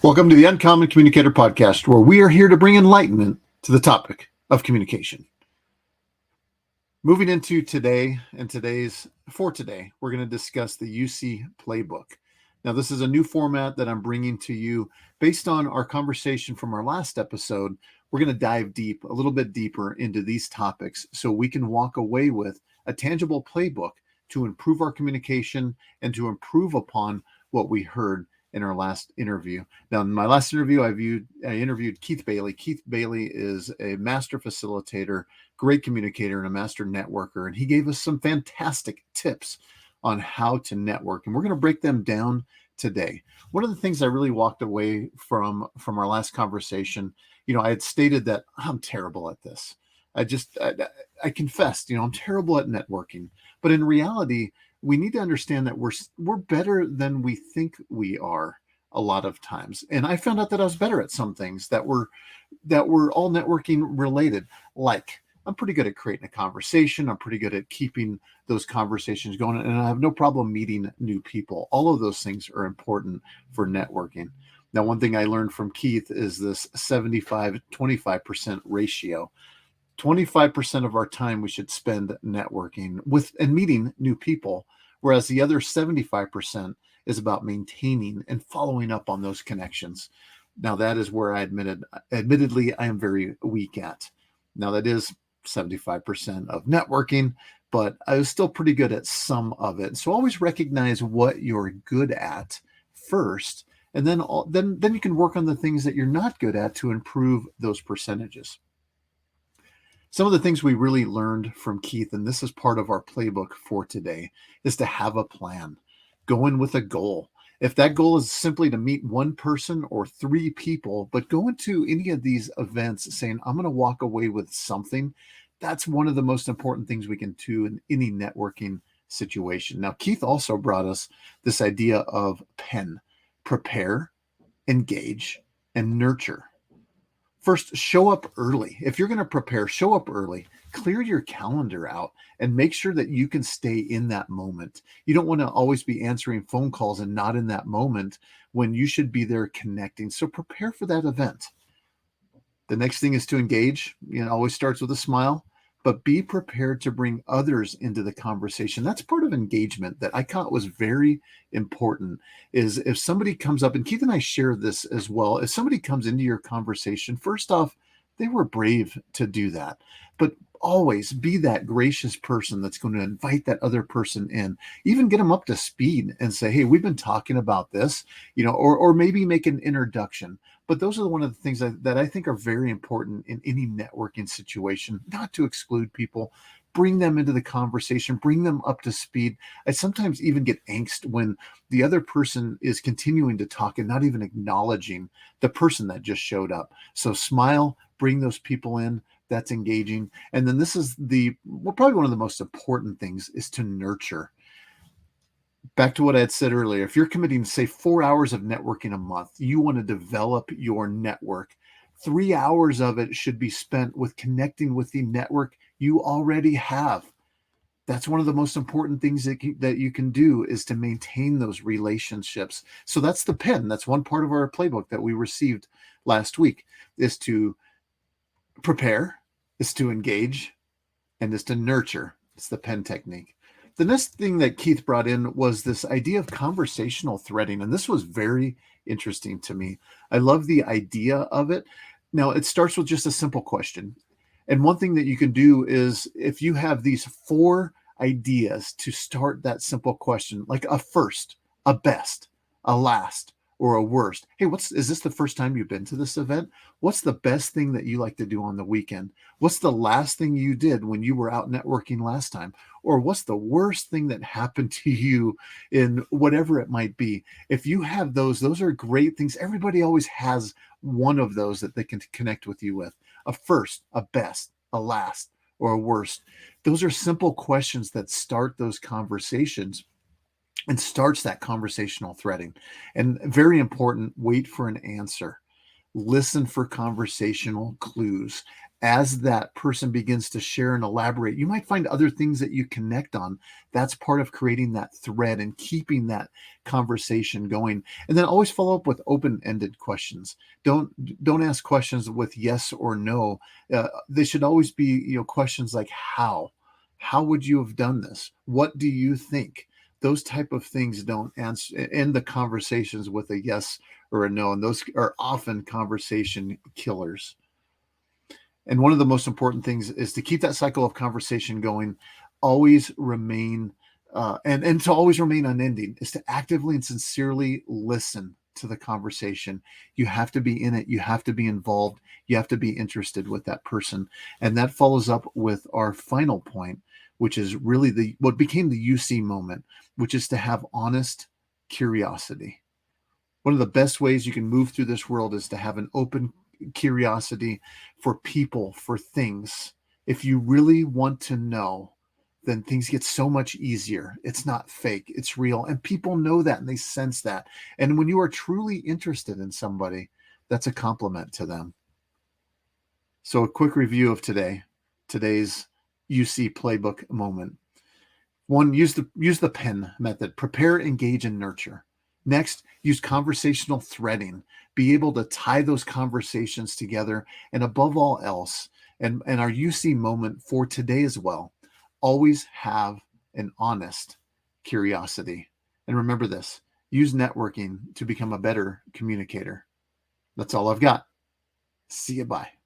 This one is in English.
Welcome to the Uncommon Communicator Podcast, where we are here to bring enlightenment to the topic of communication. Moving into today, we're going to discuss the UC Playbook. Now, this is a new format that I'm bringing to you based on our conversation from our last episode. We're going to dive a little bit deeper into these topics so we can walk away with a tangible playbook to improve our communication and to improve upon what we heard in our last interview. Now, in my last interview, I interviewed Keith Bailey. Keith Bailey is a master facilitator, great communicator, and a master networker. And he gave us some fantastic tips on how to network. And we're going to break them down today. One of the things I really walked away from our last conversation, I had stated that I'm terrible at this. I confessed, I'm terrible at networking. But in reality, we need to understand that we're better than we think we are a lot of times. And I found out that I was better at some things that were all networking related. Like, I'm pretty good at creating a conversation. I'm pretty good at keeping those conversations going, and I have no problem meeting new people. All of those things are important for networking. Now, one thing I learned from Keith is this 75-25% ratio. 25% of our time we should spend networking with and meeting new people, whereas the other 75% is about maintaining and following up on those connections. Now, that is where admittedly, I am very weak at. Now, that is 75% of networking, but I was still pretty good at some of it. So always recognize what you're good at first, and then you can work on the things that you're not good at to improve those percentages. Some of the things we really learned from Keith, and this is part of our playbook for today, is to have a plan. Go in with a goal. If that goal is simply to meet one person or three people, but go into any of these events saying, I'm going to walk away with something, that's one of the most important things we can do in any networking situation. Now, Keith also brought us this idea of PEN: prepare, engage, and nurture. First, show up early. If you're going to prepare, show up early. Clear your calendar out and make sure that you can stay in that moment. You don't want to always be answering phone calls and not in that moment when you should be there connecting. So prepare for that event. The next thing is to engage. It always starts with a smile, but be prepared to bring others into the conversation. That's part of engagement that I thought was very important. Is if somebody comes up, and Keith and I share this as well, if somebody comes into your conversation, first off, they were brave to do that. But always be that gracious person that's going to invite that other person in, even get them up to speed and say, hey, we've been talking about this, or maybe make an introduction. But those are one of the things that I think are very important in any networking situation, not to exclude people, bring them into the conversation, bring them up to speed. I sometimes even get angst when the other person is continuing to talk and not even acknowledging the person that just showed up. So smile, bring those people in. That's engaging. And then this is probably one of the most important things is to nurture. Back to what I had said earlier, if you're committing, say, 4 hours of networking a month, you want to develop your network. 3 hours of it should be spent with connecting with the network you already have. That's one of the most important things that you can do is to maintain those relationships. So that's the PEN. That's one part of our playbook that we received last week, is to prepare, is to engage, and is to nurture. It's the PEN technique. The next thing that Keith brought in was this idea of conversational threading, and this was very interesting to me. I love the idea of it. Now, it starts with just a simple question. And one thing that you can do is if you have these 4 ideas to start that simple question, like a first, a best, a last, or a worst. Hey, is this the first time you've been to this event? What's the best thing that you like to do on the weekend? What's the last thing you did when you were out networking last time? Or what's the worst thing that happened to you in whatever it might be? If you have those are great things. Everybody always has one of those that they can connect with you with. A first, a best, a last, or a worst. Those are simple questions that start those conversations and starts that conversational threading. And very important, wait for an answer. Listen for conversational clues. As that person begins to share and elaborate, you might find other things that you connect on. That's part of creating that thread and keeping that conversation going. And then always follow up with open-ended questions. Don't ask questions with yes or no. They should always be, questions like how would you have done this? What do you think? Those type of things don't end the conversations with a yes or a no, and those are often conversation killers. And one of the most important things is to keep that cycle of conversation going, always remain and to always remain unending, is to actively and sincerely listen to the conversation. You have to be in it. You have to be involved. You have to be interested with that person. And that follows up with our final point, which is really what became the UC moment, which is to have honest curiosity. One of the best ways you can move through this world is to have an open curiosity for people, for things. If you really want to know, then things get so much easier. It's not fake, it's real. And people know that and they sense that. And when you are truly interested in somebody, that's a compliment to them. So a quick review of today's UC Playbook moment. 1, use the PEN method. Prepare, engage, and nurture. Next, use conversational threading. Be able to tie those conversations together. And above all else, and our UC moment for today as well, always have an honest curiosity. And remember this, use networking to become a better communicator. That's all I've got. See you, bye.